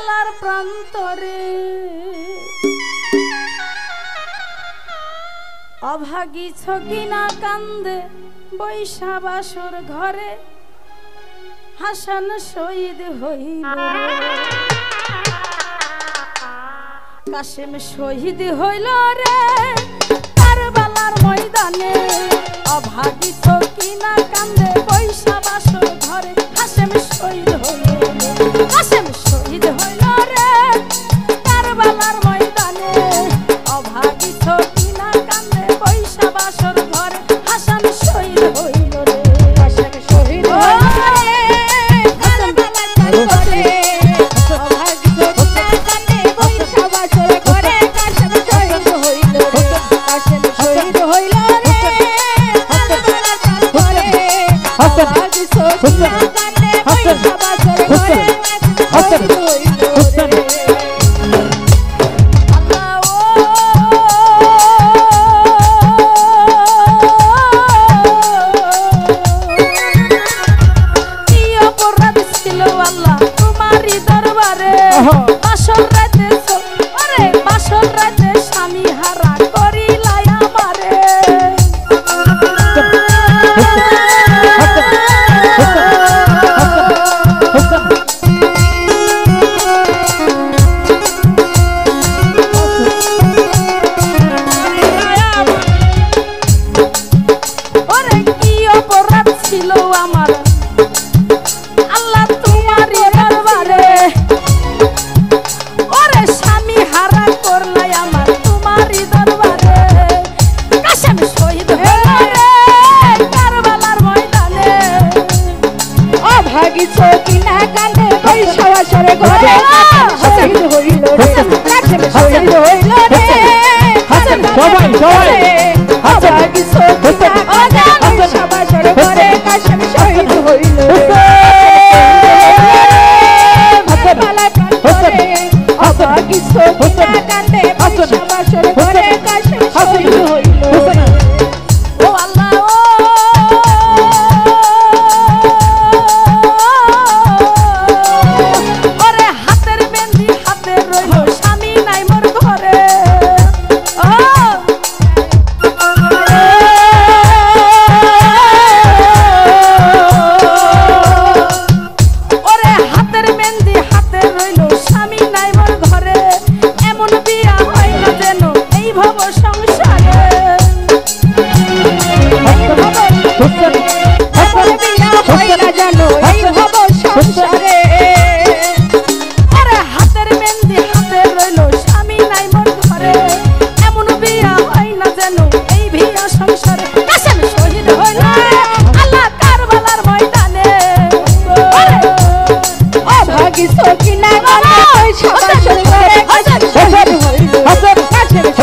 বালার প্রান্তরে অভাগী ছকিনা কান্দে বৈশা বাসর ঘরে হাসান শহীদ হইল কাশেম শহীদ হইল রে কারবালার ময়দানে অভাগী ছকিনা কান্দে বৈশা বাসর ঘরে হাসেম শহীদ হইল কাশেম শহীদ হইল রে কারবালার ময়দানে অভাগী ছকিনা কান্দে বৈশা বাসর ঘরে হাসান শহীদ হইল রে কাশেম শহীদ হইল রে কারবালার প্রান্তরে অভাগী ছকিনা কান্দে বৈশা বাসর ঘরে কাশেম শহীদ হইল রে কাশেম শহীদ হইল রে কারবালার প্রান্তরে অভাগী ছকিনা কান্দে বৈশা বাসর ঘরে হাসান শহীদ হইল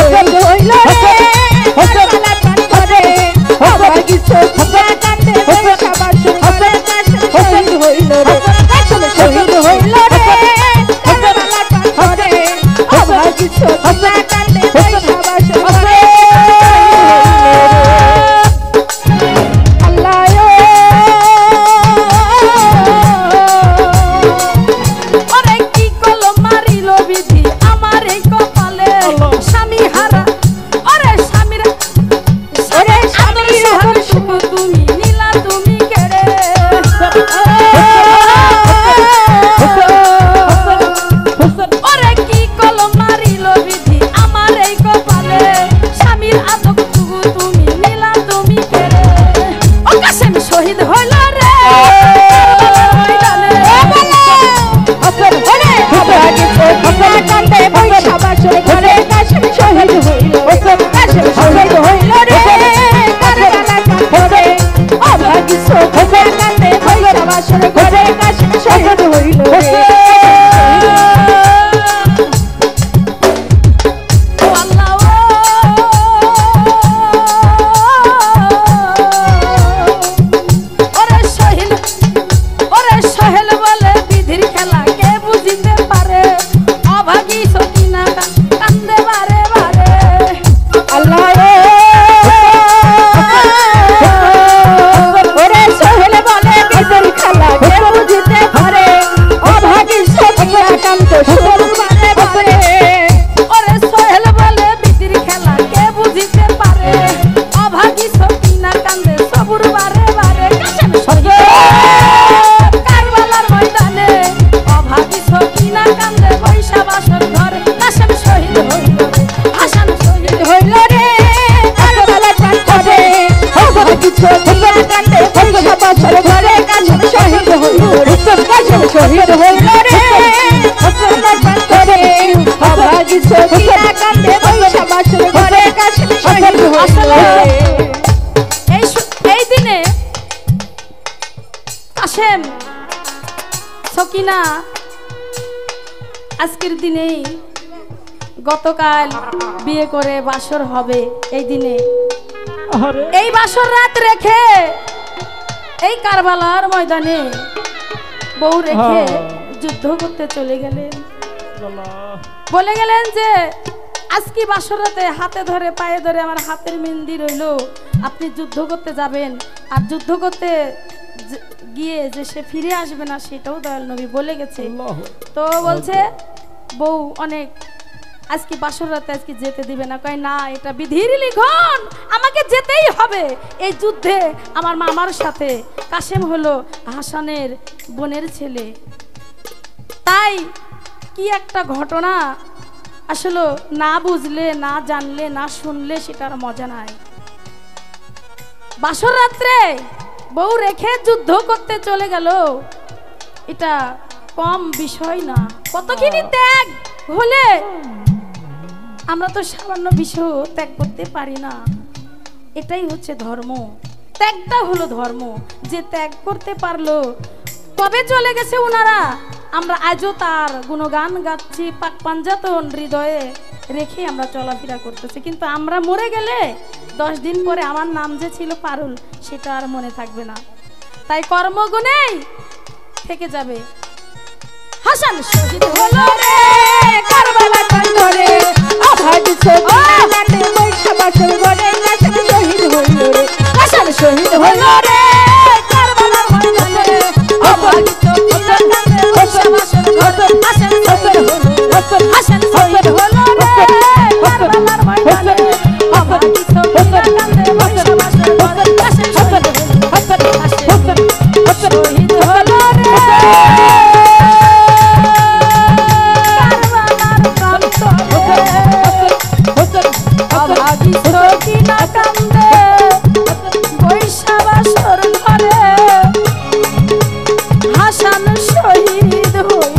রে হইল রে কারবালার প্রান্তরে অভাগী সখিনা কান্দে বৈশা বাসর ঘরে কাশেম শহীদ হইল এই দিনে কাশেম সকিনা আজকের দিনেই গতকাল বিয়ে করে বাসর হবে এই দিনে এই বাসর রাত রেখে এই কারবালার ময়দানে বউ রেখে যুদ্ধ করতে চলে গেলেন বলে গেলেন যে আজকে বাসর রাতে হাতে ধরে পায়ে ধরে আমার হাতের মেহেন্দি রইল আপনি যুদ্ধ করতে যাবেন আর যুদ্ধ করতে গিয়ে যে সে ফিরে আসবে না সেটাও দয়াল নবী বলে গেছে তো বলছে বউ অনেক আজকে বাসর রাতে আজকে যেতে দিবে না কয় না এটা বিধির লিখন আমাকে যেতেই হবে এই যুদ্ধে আমার মামার সাথে কাশেম হলো হাসানের বোনের ছেলে তাই কি একটা ঘটনা আসলে না বুঝলে না জানলে না শুনলে সেটার মজা নাই বাসর রাত্রে বউ রেখে যুদ্ধ করতে চলে গেল এটা কম বিষয় না কতখানি ত্যাগ হলে আমরা তো সামান্য বিষয় ত্যাগ করতে পারি না এটাই হচ্ছে ধর্ম ত্যাগটা হলো ধর্ম যে ত্যাগ করতে পারলো কবে চলে গেছে ওনারা আমরা আজও তার গুণগান গাচ্ছি পাক পাঞ্জাতন হৃদয়ে রেখে আমরা চলাফেরা করতেছি কিন্তু আমরা মরে গেলে 10 দিন পরে আমার নাম যে ছিল পারুল সেটা আর মনে থাকবে না তাই কর্মগুণেই থেকে যাবে হাসান শহীদ হলো রে কারবালার প্রান্তরে অভাগী সখিনা কান্দে বৈশা বাসর ঘরে কাশেম শহীদ হইল রে হাসান শহীদ হলো রে কারবালার ময়দানে অভাগী সখিনা কান্দে বৈশা বাসর ঘরে হাসান শহীদ হলো রে কারবালার ময়দানে অভাগী সখিনা কান্দে বৈশা বাসর ঘরে হাসান শহীদ হলো রে হাসান শহীদ হইল